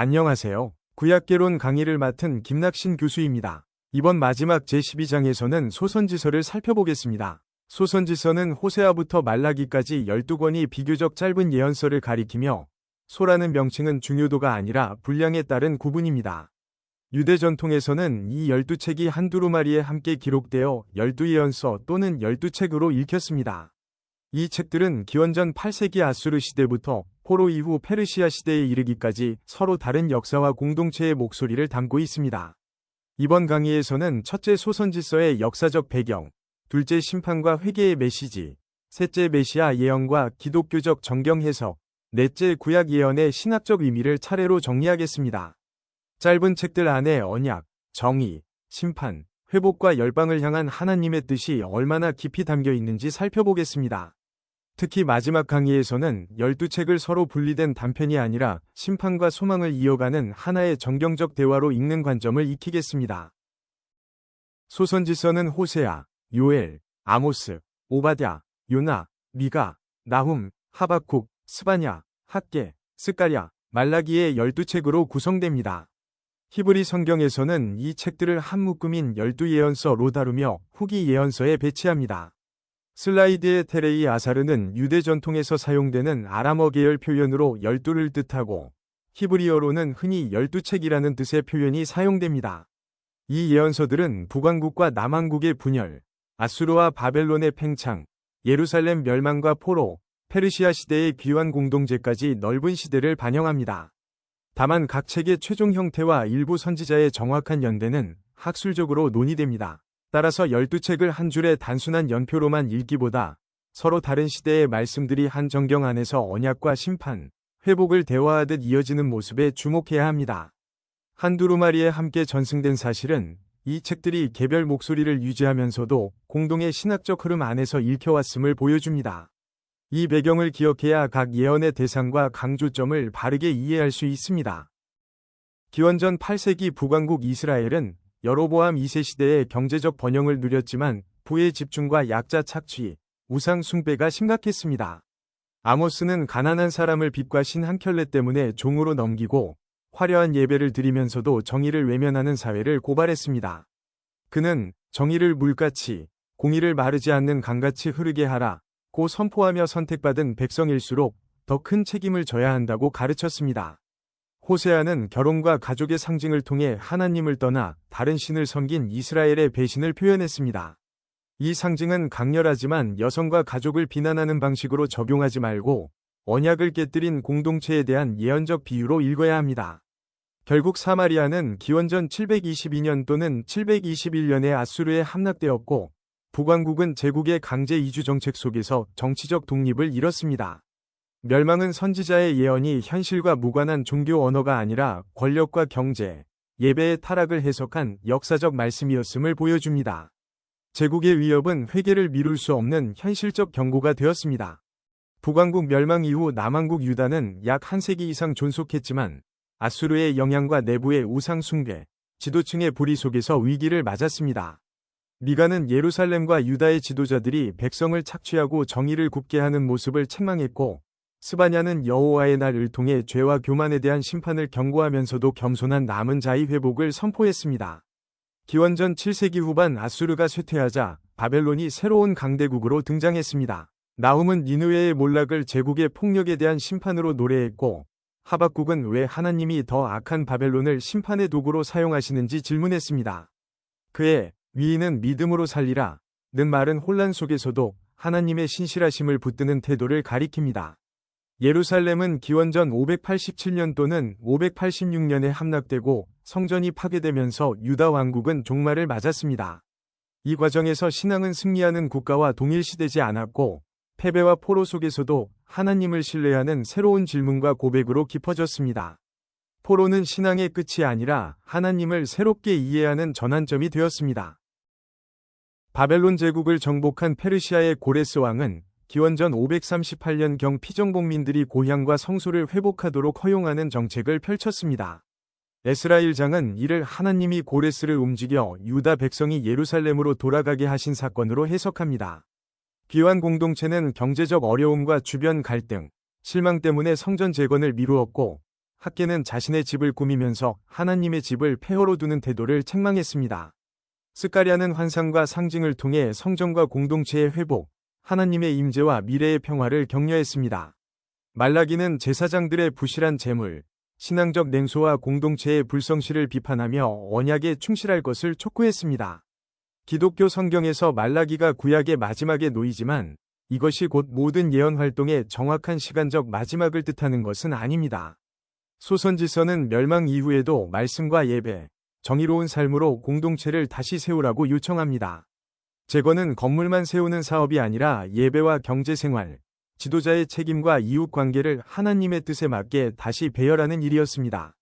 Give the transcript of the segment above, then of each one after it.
안녕하세요. 구약개론 강의를 맡은 김낙신 교수입니다. 이번 마지막 제12장에서는 소선지서를 살펴보겠습니다. 소선지서는 호세아부터 말라기까지 12권이 비교적 짧은 예언서를 가리키며 소라는 명칭은 중요도가 아니라 분량에 따른 구분입니다. 유대 전통에서는 이 12책이 한두루마리에 함께 기록되어 12예언서 또는 12책으로 읽혔습니다. 이 책들은 기원전 8세기 아수르 시대부터 포로 이후 페르시아 시대에 이르기까지 서로 다른 역사와 공동체의 목소리를 담고 있습니다. 이번 강의에서는 첫째 소선지서의 역사적 배경, 둘째 심판과 회개의 메시지, 셋째 메시아 예언과 기독교적 정경 해석, 넷째 구약 예언의 신학적 의미를 차례로 정리하겠습니다. 짧은 책들 안에 언약, 정의, 심판, 회복과 열방을 향한 하나님의 뜻이 얼마나 깊이 담겨 있는지 살펴보겠습니다. 특히 마지막 강의에서는 12책을 서로 분리된 단편이 아니라 심판과 소망을 이어가는 하나의 정경적 대화로 읽는 관점을 익히겠습니다. 소선지서는 호세아, 요엘, 아모스, 오바댜, 요나, 미가, 나훔, 하박국, 스바냐, 학개, 스가랴, 말라기의 12책으로 구성됩니다. 히브리 성경에서는 이 책들을 한 묶음인 12예언서로 다루며 후기 예언서에 배치합니다. 슬라이드의 테레이 아사르는 유대 전통에서 사용되는 아람어 계열 표현으로 12를 뜻하고 히브리어로는 흔히 12책이라는 뜻의 표현이 사용됩니다. 이 예언서들은 북왕국과 남왕국의 분열, 아수르와 바벨론의 팽창, 예루살렘 멸망과 포로, 페르시아 시대의 귀환 공동체까지 넓은 시대를 반영합니다. 다만 각 책의 최종 형태와 일부 선지자의 정확한 연대는 학술적으로 논의됩니다. 따라서 12책을 한 줄의 단순한 연표로만 읽기보다 서로 다른 시대의 말씀들이 한 정경 안에서 언약과 심판, 회복을 대화하듯 이어지는 모습에 주목해야 합니다. 한두루마리에 함께 전승된 사실은 이 책들이 개별 목소리를 유지하면서도 공동의 신학적 흐름 안에서 읽혀왔음을 보여줍니다. 이 배경을 기억해야 각 예언의 대상과 강조점을 바르게 이해할 수 있습니다. 기원전 8세기 북왕국 이스라엘은 여로보암 2세 시대의 경제적 번영을 누렸지만 부의 집중과 약자 착취, 우상 숭배가 심각했습니다. 아모스는 가난한 사람을 빛과 신 한 켤레 때문에 종으로 넘기고 화려한 예배를 드리면서도 정의를 외면하는 사회를 고발했습니다. 그는 정의를 물같이, 공의를 마르지 않는 강같이 흐르게 하라 고 선포하며 선택받은 백성일수록 더 큰 책임을 져야 한다고 가르쳤습니다. 호세아는 결혼과 가족의 상징을 통해 하나님을 떠나 다른 신을 섬긴 이스라엘의 배신을 표현했습니다. 이 상징은 강렬하지만 여성과 가족을 비난하는 방식으로 적용하지 말고 언약을 깨뜨린 공동체에 대한 예언적 비유로 읽어야 합니다. 결국 사마리아는 기원전 722년 또는 721년에 아수르에 함락되었고 북왕국은 제국의 강제 이주 정책 속에서 정치적 독립을 잃었습니다. 멸망은 선지자의 예언이 현실과 무관한 종교 언어가 아니라 권력과 경제, 예배의 타락을 해석한 역사적 말씀이었음을 보여줍니다. 제국의 위협은 회개를 미룰 수 없는 현실적 경고가 되었습니다. 북왕국 멸망 이후 남왕국 유다는 약 한 세기 이상 존속했지만 아수르의 영향과 내부의 우상 숭배, 지도층의 불의 속에서 위기를 맞았습니다. 미가는 예루살렘과 유다의 지도자들이 백성을 착취하고 정의를 굽게 하는 모습을 책망했고 스바냐는 여호와의 날을 통해 죄와 교만에 대한 심판을 경고하면서도 겸손한 남은 자의 회복을 선포했습니다. 기원전 7세기 후반 아수르가 쇠퇴하자 바벨론이 새로운 강대국으로 등장했습니다. 나훔은 니느웨의 몰락을 제국의 폭력에 대한 심판으로 노래했고 하박국은 왜 하나님이 더 악한 바벨론을 심판의 도구로 사용하시는지 질문했습니다. 그의 위인은 믿음으로 살리라 는 말은 혼란 속에서도 하나님의 신실하심을 붙드는 태도를 가리킵니다. 예루살렘은 기원전 587년 또는 586년에 함락되고 성전이 파괴되면서 유다 왕국은 종말을 맞았습니다. 이 과정에서 신앙은 승리하는 국가와 동일시되지 않았고 패배와 포로 속에서도 하나님을 신뢰하는 새로운 질문과 고백으로 깊어졌습니다. 포로는 신앙의 끝이 아니라 하나님을 새롭게 이해하는 전환점이 되었습니다. 바벨론 제국을 정복한 페르시아의 고레스 왕은 기원전 538년경 피정복민들이 고향과 성소를 회복하도록 허용하는 정책을 펼쳤습니다. 에스라 1장은 이를 하나님이 고레스를 움직여 유다 백성이 예루살렘으로 돌아가게 하신 사건으로 해석합니다. 귀환 공동체는 경제적 어려움과 주변 갈등, 실망 때문에 성전 재건을 미루었고 학개는 자신의 집을 꾸미면서 하나님의 집을 폐허로 두는 태도를 책망했습니다. 스가랴는 환상과 상징을 통해 성전과 공동체의 회복, 하나님의 임재와 미래의 평화를 격려했습니다. 말라기는 제사장들의 부실한 재물, 신앙적 냉소와 공동체의 불성실을 비판하며 언약에 충실할 것을 촉구했습니다. 기독교 성경에서 말라기가 구약의 마지막에 놓이지만 이것이 곧 모든 예언 활동의 정확한 시간적 마지막을 뜻하는 것은 아닙니다. 소선지서는 멸망 이후에도 말씀과 예배, 정의로운 삶으로 공동체를 다시 세우라고 요청합니다. 재건은 건물만 세우는 사업이 아니라 예배와 경제생활, 지도자의 책임과 이웃관계를 하나님의 뜻에 맞게 다시 배열하는 일이었습니다.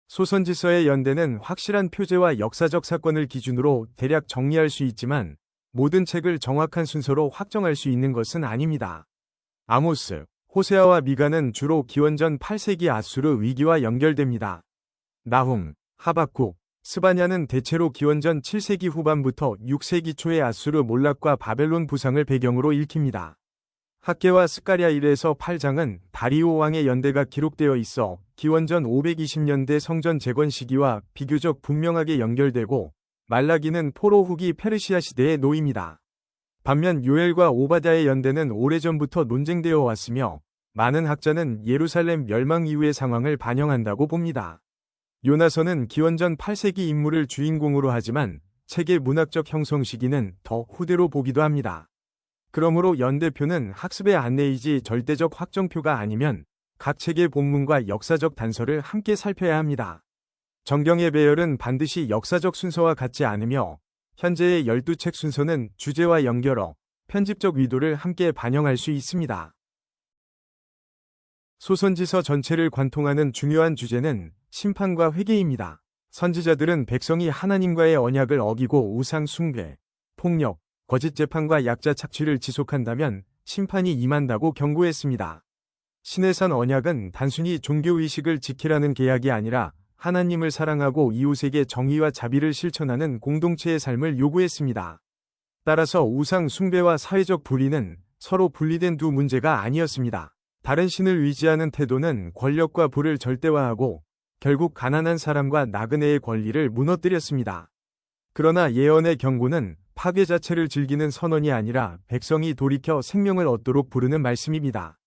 소선지서의 연대는 확실한 표제와 역사적 사건을 기준으로 대략 정리할 수 있지만 모든 책을 정확한 순서로 확정할 수 있는 것은 아닙니다. 아모스, 호세아와 미가는 주로 기원전 8세기 아수르 위기와 연결됩니다. 나훔, 하박국, 스바냐는 대체로 기원전 7세기 후반부터 6세기 초의 아수르 몰락과 바벨론 부상을 배경으로 읽힙니다. 학개와 스가랴 1에서 8장은 다리오 왕의 연대가 기록되어 있어 기원전 520년대 성전 재건 시기와 비교적 분명하게 연결되고 말라기는 포로 후기 페르시아 시대에 놓입니다. 반면 요엘과 오바댜의 연대는 오래전부터 논쟁되어 왔으며 많은 학자는 예루살렘 멸망 이후의 상황을 반영한다고 봅니다. 요나서는 기원전 8세기 인물을 주인공으로 하지만 책의 문학적 형성 시기는 더 후대로 보기도 합니다. 그러므로 연대표는 학습의 안내이지 절대적 확정표가 아니면 각 책의 본문과 역사적 단서를 함께 살펴야 합니다. 정경의 배열은 반드시 역사적 순서와 같지 않으며 현재의 12책 순서는 주제와 연결어, 편집적 의도를 함께 반영할 수 있습니다. 소선지서 전체를 관통하는 중요한 주제는 심판과 회개입니다. 선지자들은 백성이 하나님과의 언약을 어기고 우상 숭배, 폭력, 거짓 재판과 약자 착취를 지속한다면 심판이 임한다고 경고했습니다. 시내산 언약은 단순히 종교의식을 지키라는 계약이 아니라 하나님을 사랑하고 이웃에게 정의와 자비를 실천하는 공동체의 삶을 요구했습니다. 따라서 우상 숭배와 사회적 불의는 서로 분리된 두 문제가 아니었습니다. 다른 신을 의지하는 태도는 권력과 부를 절대화하고 결국 가난한 사람과 나그네의 권리를 무너뜨렸습니다. 그러나 예언의 경고는 파괴 자체를 즐기는 선언이 아니라 백성이 돌이켜 생명을 얻도록 부르는 말씀입니다.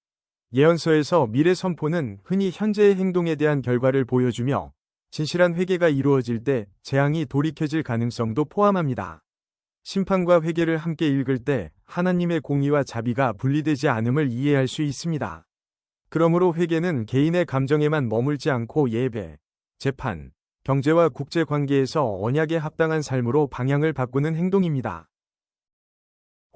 예언서에서 미래 선포는 흔히 현재의 행동에 대한 결과를 보여주며 진실한 회개가 이루어질 때 재앙이 돌이켜질 가능성도 포함합니다. 심판과 회개를 함께 읽을 때 하나님의 공의와 자비가 분리되지 않음을 이해할 수 있습니다. 그러므로 회개는 개인의 감정에만 머물지 않고 예배, 재판, 경제와 국제 관계에서 언약에 합당한 삶으로 방향을 바꾸는 행동입니다.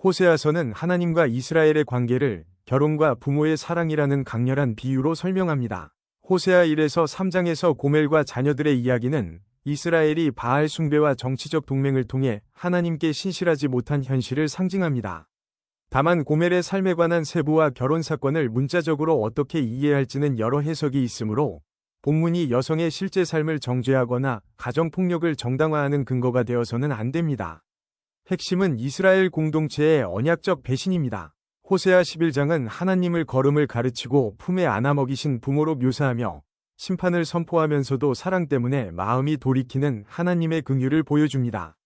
호세아서는 하나님과 이스라엘의 관계를 결혼과 부모의 사랑이라는 강렬한 비유로 설명합니다. 호세아 1에서 3장에서 고멜과 자녀들의 이야기는 이스라엘이 바알 숭배와 정치적 동맹을 통해 하나님께 신실하지 못한 현실을 상징합니다. 다만 고멜의 삶에 관한 세부와 결혼 사건을 문자적으로 어떻게 이해할지는 여러 해석이 있으므로 본문이 여성의 실제 삶을 정죄하거나 가정폭력을 정당화하는 근거가 되어서는 안 됩니다. 핵심은 이스라엘 공동체의 언약적 배신입니다. 호세아 11장은 하나님을 걸음을 가르치고 품에 안아 먹이신 부모로 묘사하며 심판을 선포하면서도 사랑 때문에 마음이 돌이키는 하나님의 긍휼을 보여줍니다.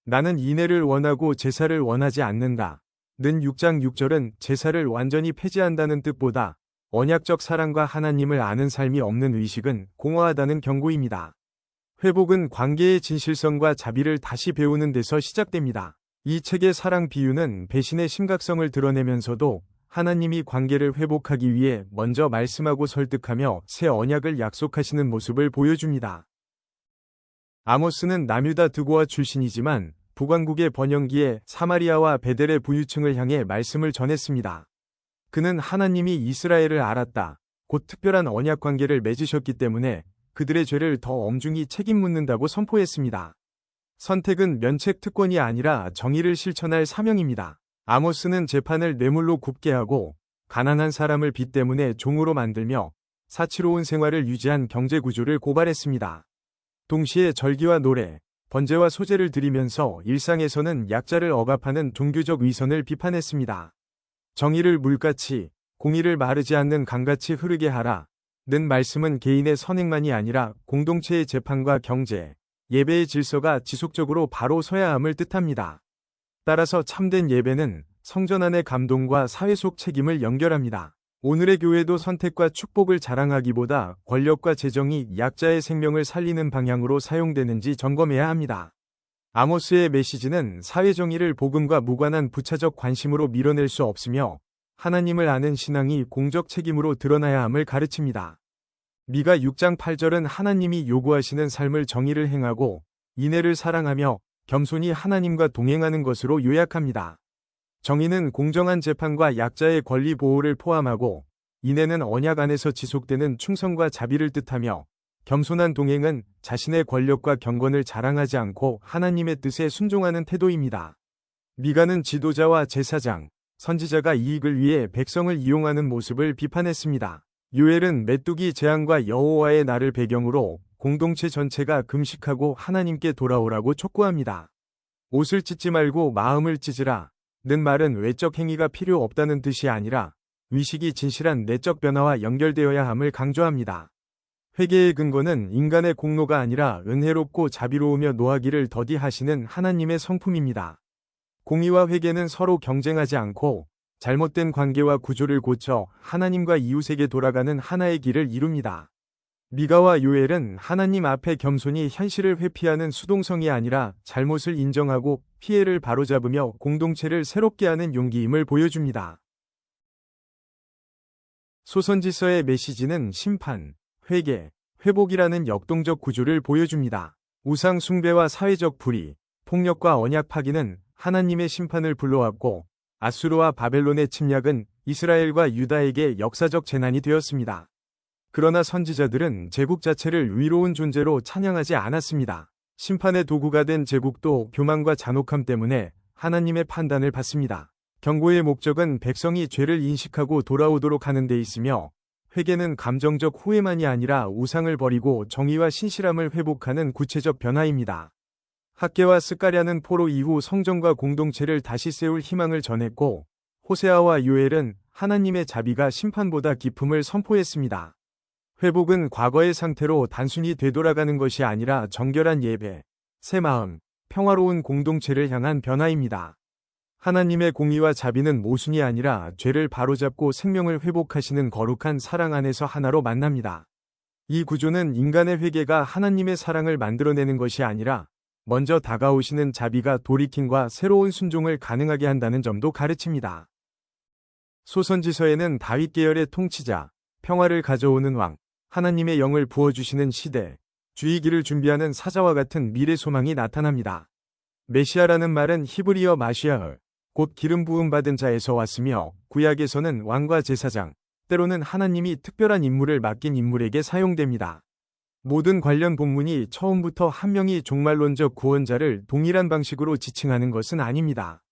나는 인애를 원하고 제사를 원하지 않는다. 는 6장 6절은 제사를 완전히 폐지한다는 뜻보다 언약적 사랑과 하나님을 아는 삶이 없는 의식은 공허하다는 경고입니다. 회복은 관계의 진실성과 자비를 다시 배우는 데서 시작됩니다. 이 책의 사랑 비유는 배신의 심각성을 드러내면서도 하나님이 관계를 회복하기 위해 먼저 말씀하고 설득하며 새 언약을 약속하시는 모습을 보여줍니다. 아모스는 남유다 드고아 출신이지만 북왕국의 번영기에 사마리아와 베델의 부유층을 향해 말씀을 전했습니다. 그는 하나님이 이스라엘을 알았다. 곧 특별한 언약 관계를 맺으셨기 때문에 그들의 죄를 더 엄중히 책임 묻는다고 선포했습니다. 선택은 면책 특권이 아니라 정의를 실천할 사명입니다. 아모스는 재판을 뇌물로 굽게 하고 가난한 사람을 빚 때문에 종으로 만들며 사치로운 생활을 유지한 경제 구조를 고발했습니다. 동시에 절기와 노래, 번제와 소제를 드리면서 일상에서는 약자를 억압하는 종교적 위선을 비판했습니다. 정의를 물같이, 공의를 마르지 않는 강같이 흐르게 하라. 는 말씀은 개인의 선행만이 아니라 공동체의 재판과 경제, 예배의 질서가 지속적으로 바로 서야 함을 뜻합니다. 따라서 참된 예배는 성전 안의 감동과 사회 속 책임을 연결합니다. 오늘의 교회도 선택과 축복을 자랑하기보다 권력과 재정이 약자의 생명을 살리는 방향으로 사용되는지 점검해야 합니다. 아모스의 메시지는 사회 정의를 복음과 무관한 부차적 관심으로 밀어낼 수 없으며 하나님을 아는 신앙이 공적 책임으로 드러나야 함을 가르칩니다. 미가 6장 8절은 하나님이 요구하시는 삶을 정의를 행하고 인애를 사랑하며 겸손히 하나님과 동행하는 것으로 요약합니다. 정의는 공정한 재판과 약자의 권리 보호를 포함하고 인애는 언약 안에서 지속되는 충성과 자비를 뜻하며 겸손한 동행은 자신의 권력과 경건을 자랑하지 않고 하나님의 뜻에 순종하는 태도입니다. 미가는 지도자와 제사장, 선지자가 이익을 위해 백성을 이용하는 모습을 비판했습니다. 요엘은 메뚜기 재앙과 여호와의 날을 배경으로 공동체 전체가 금식하고 하나님께 돌아오라고 촉구합니다. 옷을 찢지 말고 마음을 찢으라. 는 말은 외적 행위가 필요 없다는 뜻이 아니라 의식이 진실한 내적 변화와 연결되어야 함을 강조합니다. 회개의 근거는 인간의 공로가 아니라 은혜롭고 자비로우며 노하기를 더디하시는 하나님의 성품입니다. 공의와 회개는 서로 경쟁하지 않고 잘못된 관계와 구조를 고쳐 하나님과 이웃에게 돌아가는 하나의 길을 이룹니다. 미가와 요엘은 하나님 앞에 겸손히 현실을 회피하는 수동성이 아니라 잘못을 인정하고 피해를 바로잡으며 공동체를 새롭게 하는 용기임을 보여줍니다. 소선지서의 메시지는 심판, 회개, 회복이라는 역동적 구조를 보여줍니다. 우상 숭배와 사회적 불의, 폭력과 언약 파기는 하나님의 심판을 불러왔고 아수르와 바벨론의 침략은 이스라엘과 유다에게 역사적 재난이 되었습니다. 그러나 선지자들은 제국 자체를 위로운 존재로 찬양하지 않았습니다. 심판의 도구가 된 제국도 교만과 잔혹함 때문에 하나님의 판단을 받습니다. 경고의 목적은 백성이 죄를 인식하고 돌아오도록 하는 데 있으며 회개는 감정적 후회만이 아니라 우상을 버리고 정의와 신실함을 회복하는 구체적 변화입니다. 학개와 스가랴는 포로 이후 성전과 공동체를 다시 세울 희망을 전했고 호세아와 요엘은 하나님의 자비가 심판보다 깊음을 선포했습니다. 회복은 과거의 상태로 단순히 되돌아가는 것이 아니라 정결한 예배, 새 마음, 평화로운 공동체를 향한 변화입니다. 하나님의 공의와 자비는 모순이 아니라 죄를 바로잡고 생명을 회복하시는 거룩한 사랑 안에서 하나로 만납니다. 이 구조는 인간의 회개가 하나님의 사랑을 만들어내는 것이 아니라 먼저 다가오시는 자비가 돌이킴과 새로운 순종을 가능하게 한다는 점도 가르칩니다. 소선지서에는 다윗 계열의 통치자, 평화를 가져오는 왕, 하나님의 영을 부어주시는 시대, 주의 길을 준비하는 사자와 같은 미래 소망이 나타납니다. 메시아라는 말은 히브리어 마시아흐, 곧 기름 부음 받은 자에서 왔으며 구약에서는 왕과 제사장, 때로는 하나님이 특별한 임무를 맡긴 인물에게 사용됩니다. 모든 관련 본문이 처음부터 한 명이 종말론적 구원자를 동일한 방식으로 지칭하는 것은 아닙니다.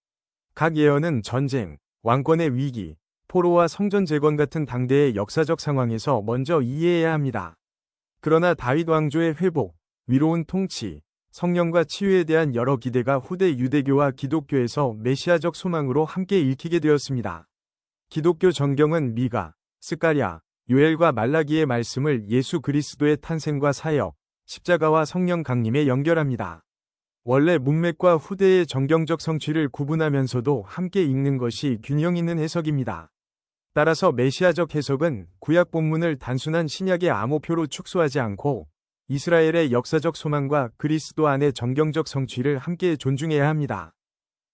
각 예언은 전쟁, 왕권의 위기, 포로와 성전 재건 같은 당대의 역사적 상황에서 먼저 이해해야 합니다. 그러나 다윗 왕조의 회복, 위로운 통치, 성령과 치유에 대한 여러 기대가 후대 유대교와 기독교에서 메시아적 소망으로 함께 읽히게 되었습니다. 기독교 정경은 미가, 스가랴, 요엘과 말라기의 말씀을 예수 그리스도의 탄생과 사역, 십자가와 성령 강림에 연결합니다. 원래 문맥과 후대의 정경적 성취를 구분하면서도 함께 읽는 것이 균형 있는 해석입니다. 따라서 메시아적 해석은 구약 본문을 단순한 신약의 암호표로 축소하지 않고 이스라엘의 역사적 소망과 그리스도 안의 정경적 성취를 함께 존중해야 합니다.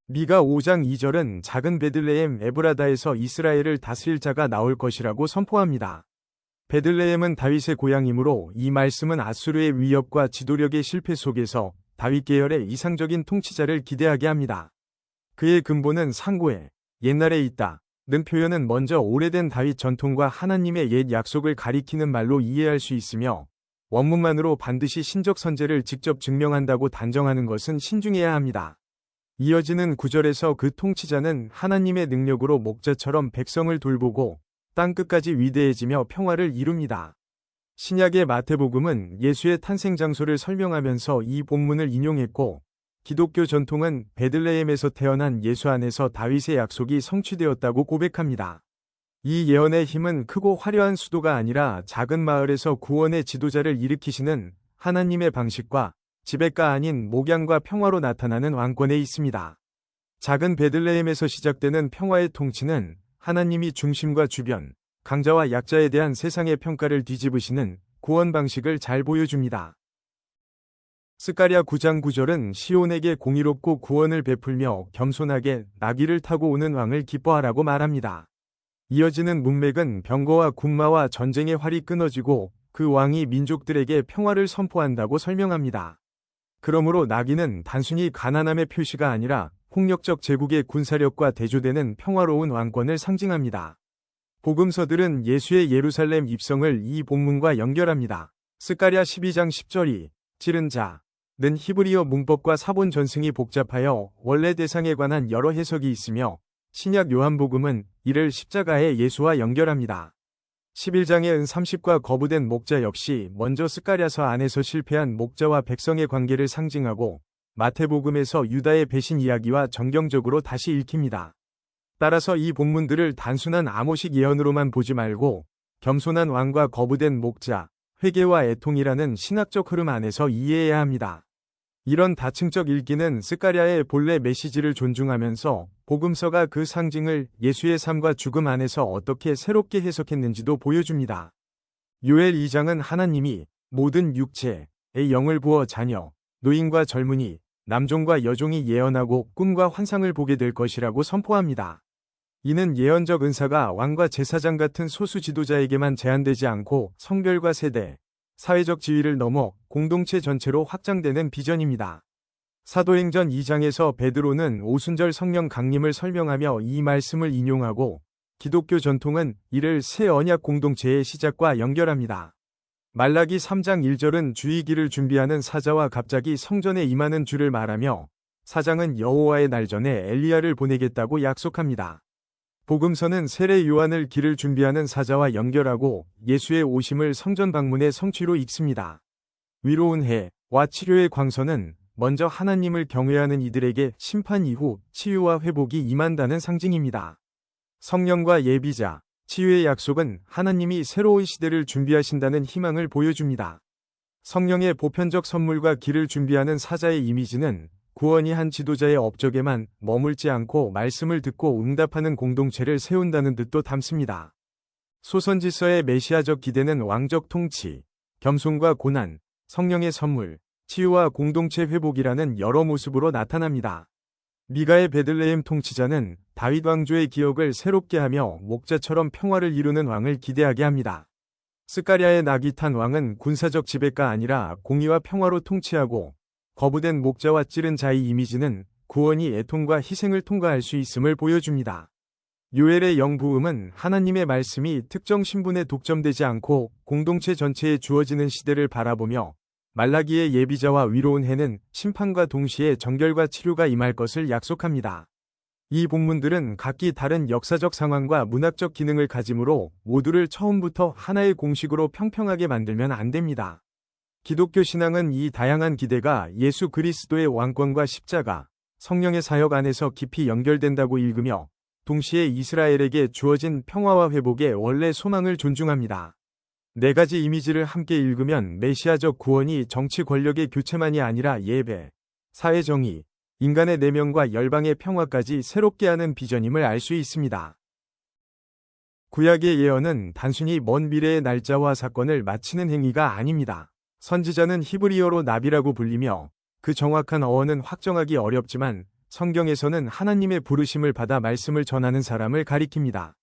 미가 5장 2절은 작은 베들레헴 에브라다에서 이스라엘을 다스릴 자가 나올 것이라고 선포합니다. 베들레헴은 다윗의 고향이므로 이 말씀은 아수르의 위협과 지도력의 실패 속에서 다윗 계열의 이상적인 통치자를 기대하게 합니다. 그의 근본은 상고에 옛날에 있다. 는 표현은 먼저 오래된 다윗 전통과 하나님의 옛 약속을 가리키는 말로 이해할 수 있으며 원문만으로 반드시 신적 선제를 직접 증명한다고 단정하는 것은 신중해야 합니다. 이어지는 구절에서 그 통치자는 하나님의 능력으로 목자처럼 백성을 돌보고 땅끝까지 위대해지며 평화를 이룹니다. 신약의 마태복음은 예수의 탄생 장소를 설명하면서 이 본문을 인용했고 기독교 전통은 베들레헴에서 태어난 예수 안에서 다윗의 약속이 성취되었다고 고백합니다. 이 예언의 힘은 크고 화려한 수도가 아니라 작은 마을에서 구원의 지도자를 일으키시는 하나님의 방식과 지배가 아닌 목양과 평화로 나타나는 왕권에 있습니다. 작은 베들레헴에서 시작되는 평화의 통치는 하나님이 중심과 주변, 강자와 약자에 대한 세상의 평가를 뒤집으시는 구원 방식을 잘 보여줍니다. 스가랴 9장 9절은 시온에게 공의롭고 구원을 베풀며 겸손하게 나귀를 타고 오는 왕을 기뻐하라고 말합니다. 이어지는 문맥은 병거와 군마와 전쟁의 활이 끊어지고 그 왕이 민족들에게 평화를 선포한다고 설명합니다. 그러므로 나귀는 단순히 가난함의 표시가 아니라 폭력적 제국의 군사력과 대조되는 평화로운 왕권을 상징합니다. 복음서들은 예수의 예루살렘 입성을 이 본문과 연결합니다. 스가랴 12장 10절이 찌른 자는 히브리어 문법과 사본 전승이 복잡하여 원래 대상에 관한 여러 해석이 있으며 신약 요한복음은 이를 십자가의 예수와 연결합니다. 11장의 은 30과 거부된 목자 역시 먼저 스가랴서 안에서 실패한 목자와 백성의 관계를 상징하고 마태복음에서 유다의 배신 이야기와 정경적으로 다시 읽힙니다. 따라서 이 본문들을 단순한 아모식 예언으로만 보지 말고 겸손한 왕과 거부된 목자, 회개와 애통이라는 신학적 흐름 안에서 이해해야 합니다. 이런 다층적 읽기는 스가랴의 본래 메시지를 존중하면서 복음서가 그 상징을 예수의 삶과 죽음 안에서 어떻게 새롭게 해석했는지도 보여줍니다. 요엘 2장은 하나님이 모든 육체에 영을 부어 자녀, 노인과 젊은이, 남종과 여종이 예언하고 꿈과 환상을 보게 될 것이라고 선포합니다. 이는 예언적 은사가 왕과 제사장 같은 소수 지도자에게만 제한되지 않고 성별과 세대, 사회적 지위를 넘어 공동체 전체로 확장되는 비전입니다. 사도행전 2장에서 베드로는 오순절 성령 강림을 설명하며 이 말씀을 인용하고 기독교 전통은 이를 새 언약 공동체의 시작과 연결합니다. 말라기 3장 1절은 주의기를 준비하는 사자와 갑자기 성전에 임하는 주를 말하며 사장은 여호와의 날 전에 엘리야를 보내겠다고 약속합니다. 복음서는 세례 요한을 길을 준비하는 사자와 연결하고 예수의 오심을 성전 방문의 성취로 읽습니다. 위로운 해와 치료의 광선은 먼저 하나님을 경외하는 이들에게 심판 이후 치유와 회복이 임한다는 상징입니다. 성령과 예비자, 치유의 약속은 하나님이 새로운 시대를 준비하신다는 희망을 보여줍니다. 성령의 보편적 선물과 길을 준비하는 사자의 이미지는 구원이 한 지도자의 업적에만 머물지 않고 말씀을 듣고 응답하는 공동체를 세운다는 뜻도 담습니다. 소선지서의 메시아적 기대는 왕적 통치, 겸손과 고난, 성령의 선물, 치유와 공동체 회복이라는 여러 모습으로 나타납니다. 미가의 베들레헴 통치자는 다윗 왕조의 기억을 새롭게 하며 목자처럼 평화를 이루는 왕을 기대하게 합니다. 스가랴의 나귀 탄 왕은 군사적 지배가 아니라 공의와 평화로 통치하고 거부된 목자와 찌른 자의 이미지는 구원이 애통과 희생을 통과할 수 있음을 보여줍니다. 요엘의 영부음은 하나님의 말씀이 특정 신분에 독점되지 않고 공동체 전체에 주어지는 시대를 바라보며 말라기의 예비자와 위로운 해는 심판과 동시에 정결과 치료가 임할 것을 약속합니다. 이 본문들은 각기 다른 역사적 상황과 문학적 기능을 가지므로 모두를 처음부터 하나의 공식으로 평평하게 만들면 안 됩니다. 기독교 신앙은 이 다양한 기대가 예수 그리스도의 왕권과 십자가, 성령의 사역 안에서 깊이 연결된다고 읽으며 동시에 이스라엘에게 주어진 평화와 회복의 원래 소망을 존중합니다. 네 가지 이미지를 함께 읽으면 메시아적 구원이 정치 권력의 교체만이 아니라 예배, 사회 정의, 인간의 내면과 열방의 평화까지 새롭게 하는 비전임을 알 수 있습니다. 구약의 예언은 단순히 먼 미래의 날짜와 사건을 마치는 행위가 아닙니다. 선지자는 히브리어로 나비라고 불리며 그 정확한 어원은 확정하기 어렵지만 성경에서는 하나님의 부르심을 받아 말씀을 전하는 사람을 가리킵니다.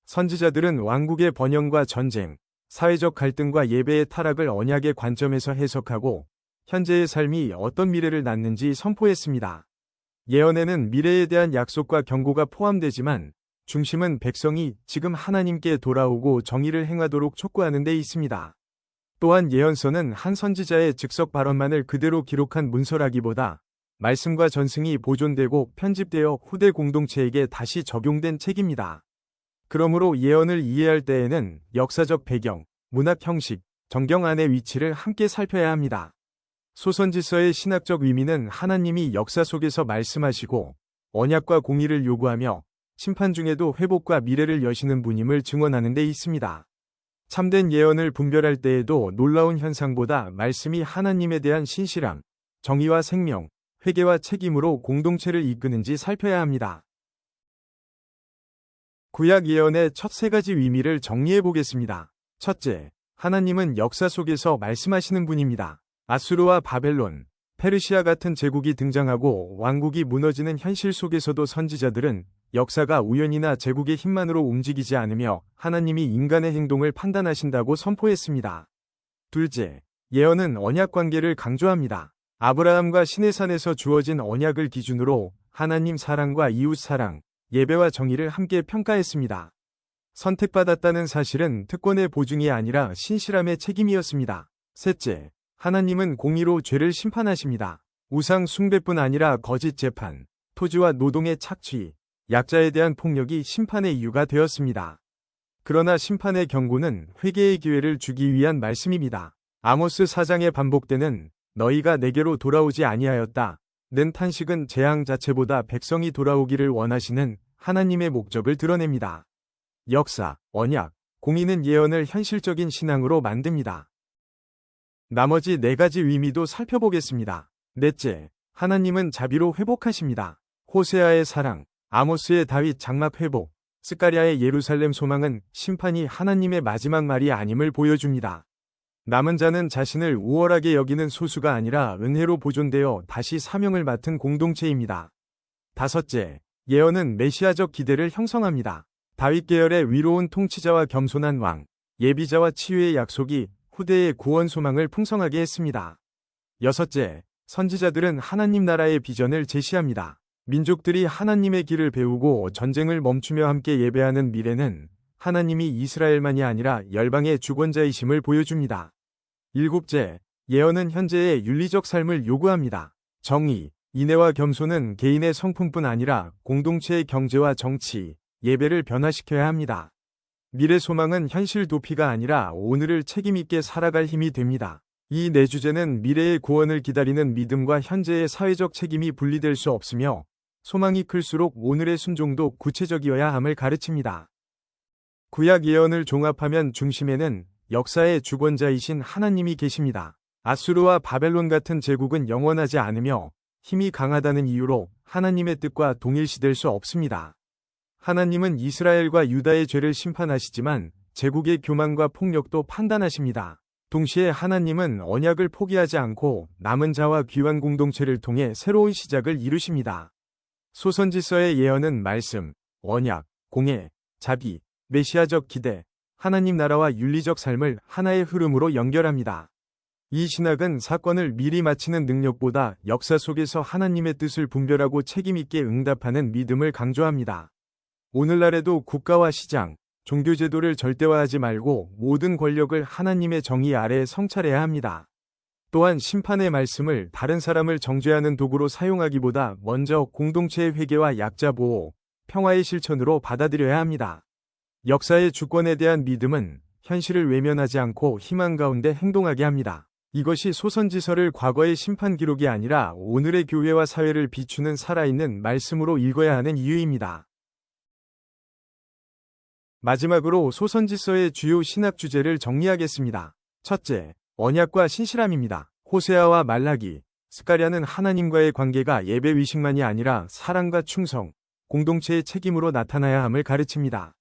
선지자들은 왕국의 번영과 전쟁, 사회적 갈등과 예배의 타락을 언약의 관점에서 해석하고 현재의 삶이 어떤 미래를 낳는지 선포했습니다. 예언에는 미래에 대한 약속과 경고가 포함되지만 중심은 백성이 지금 하나님께 돌아오고 정의를 행하도록 촉구하는 데 있습니다. 또한 예언서는 한 선지자의 즉석 발언만을 그대로 기록한 문서라기보다 말씀과 전승이 보존되고 편집되어 후대 공동체에게 다시 적용된 책입니다. 그러므로 예언을 이해할 때에는 역사적 배경, 문학 형식, 정경 안의 위치를 함께 살펴야 합니다. 소선지서의 신학적 의미는 하나님이 역사 속에서 말씀하시고 언약과 공의를 요구하며 심판 중에도 회복과 미래를 여시는 분임을 증언하는 데 있습니다. 참된 예언을 분별할 때에도 놀라운 현상보다 말씀이 하나님에 대한 신실함, 정의와 생명, 회개와 책임으로 공동체를 이끄는지 살펴야 합니다. 구약 예언의 첫 세 가지 의미를 정리해 보겠습니다. 첫째, 하나님은 역사 속에서 말씀하시는 분입니다. 아수르와 바벨론, 페르시아 같은 제국이 등장하고 왕국이 무너지는 현실 속에서도 선지자들은 역사가 우연이나 제국의 힘만으로 움직이지 않으며 하나님이 인간의 행동을 판단하신다고 선포했습니다. 둘째, 예언은 언약 관계를 강조합니다. 아브라함과 시내산에서 주어진 언약을 기준으로 하나님 사랑과 이웃 사랑, 예배와 정의를 함께 평가했습니다. 선택받았다는 사실은 특권의 보증이 아니라 신실함의 책임이었습니다. 셋째, 하나님은 공의로 죄를 심판하십니다. 우상 숭배뿐 아니라 거짓 재판, 토지와 노동의 착취, 약자에 대한 폭력이 심판의 이유가 되었습니다. 그러나 심판의 경고는 회개의 기회를 주기 위한 말씀입니다. 아모스 4장에 반복되는 너희가 내게로 돌아오지 아니하였다 는 탄식은 재앙 자체보다 백성이 돌아오기를 원하시는 하나님의 목적을 드러냅니다. 역사, 언약, 공의는 예언을 현실적인 신앙으로 만듭니다. 나머지 네 가지 의미도 살펴보겠습니다. 넷째, 하나님은 자비로 회복하십니다. 호세아의 사랑, 아모스의 다윗 장막 회복, 스가랴의 예루살렘 소망은 심판이 하나님의 마지막 말이 아님을 보여줍니다. 남은 자는 자신을 우월하게 여기는 소수가 아니라 은혜로 보존되어 다시 사명을 맡은 공동체입니다. 다섯째, 예언은 메시아적 기대를 형성합니다. 다윗 계열의 위로운 통치자와 겸손한 왕, 예비자와 치유의 약속이 후대의 구원 소망을 풍성하게 했습니다. 여섯째, 선지자들은 하나님 나라의 비전을 제시합니다. 민족들이 하나님의 길을 배우고 전쟁을 멈추며 함께 예배하는 미래는 하나님이 이스라엘만이 아니라 열방의 주권자이심을 보여줍니다. 일곱째, 예언은 현재의 윤리적 삶을 요구합니다. 정의, 인애와 겸손은 개인의 성품뿐 아니라 공동체의 경제와 정치, 예배를 변화시켜야 합니다. 미래 소망은 현실 도피가 아니라 오늘을 책임있게 살아갈 힘이 됩니다. 이 네 주제는 미래의 구원을 기다리는 믿음과 현재의 사회적 책임이 분리될 수 없으며 소망이 클수록 오늘의 순종도 구체적이어야 함을 가르칩니다. 구약 예언을 종합하면 중심에는 역사의 주권자이신 하나님이 계십니다. 아수르와 바벨론 같은 제국은 영원하지 않으며 힘이 강하다는 이유로 하나님의 뜻과 동일시될 수 없습니다. 하나님은 이스라엘과 유다의 죄를 심판하시지만 제국의 교만과 폭력도 판단하십니다. 동시에 하나님은 언약을 포기하지 않고 남은 자와 귀한 공동체를 통해 새로운 시작을 이루십니다. 소선지서의 예언은 말씀, 언약, 공예, 자비, 메시아적 기대, 하나님 나라와 윤리적 삶을 하나의 흐름으로 연결합니다. 이 신학은 사건을 미리 맞히는 능력보다 역사 속에서 하나님의 뜻을 분별하고 책임있게 응답하는 믿음을 강조합니다. 오늘날에도 국가와 시장, 종교제도를 절대화하지 말고 모든 권력을 하나님의 정의 아래에 성찰해야 합니다. 또한 심판의 말씀을 다른 사람을 정죄하는 도구로 사용하기보다 먼저 공동체의 회개와 약자 보호, 평화의 실천으로 받아들여야 합니다. 역사의 주권에 대한 믿음은 현실을 외면하지 않고 희망 가운데 행동하게 합니다. 이것이 소선지서를 과거의 심판 기록이 아니라 오늘의 교회와 사회를 비추는 살아있는 말씀으로 읽어야 하는 이유입니다. 마지막으로 소선지서의 주요 신학 주제를 정리하겠습니다. 첫째, 언약과 신실함입니다. 호세아와 말라기, 스가랴는 하나님과의 관계가 예배 의식만이 아니라 사랑과 충성, 공동체의 책임으로 나타나야 함을 가르칩니다.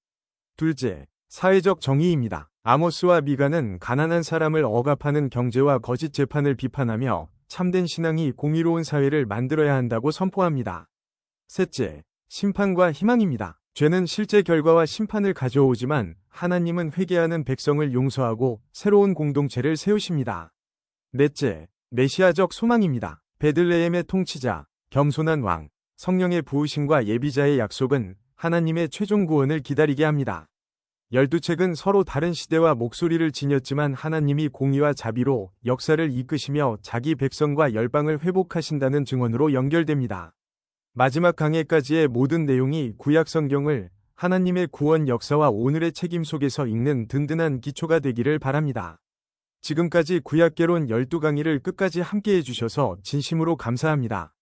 둘째, 사회적 정의입니다. 아모스와 미가는 가난한 사람을 억압하는 경제와 거짓 재판을 비판하며 참된 신앙이 공의로운 사회를 만들어야 한다고 선포합니다. 셋째, 심판과 희망입니다. 죄는 실제 결과와 심판을 가져오지만 하나님은 회개하는 백성을 용서하고 새로운 공동체를 세우십니다. 넷째, 메시아적 소망입니다. 베들레헴의 통치자, 겸손한 왕, 성령의 부으심과 예비자의 약속은 하나님의 최종 구원을 기다리게 합니다. 12책은 서로 다른 시대와 목소리를 지녔지만 하나님이 공의와 자비로 역사를 이끄시며 자기 백성과 열방을 회복하신다는 증언으로 연결됩니다. 마지막 강해까지의 모든 내용이 구약 성경을 하나님의 구원 역사와 오늘의 책임 속에서 읽는 든든한 기초가 되기를 바랍니다. 지금까지 구약개론 12강의를 끝까지 함께해 주셔서 진심으로 감사합니다.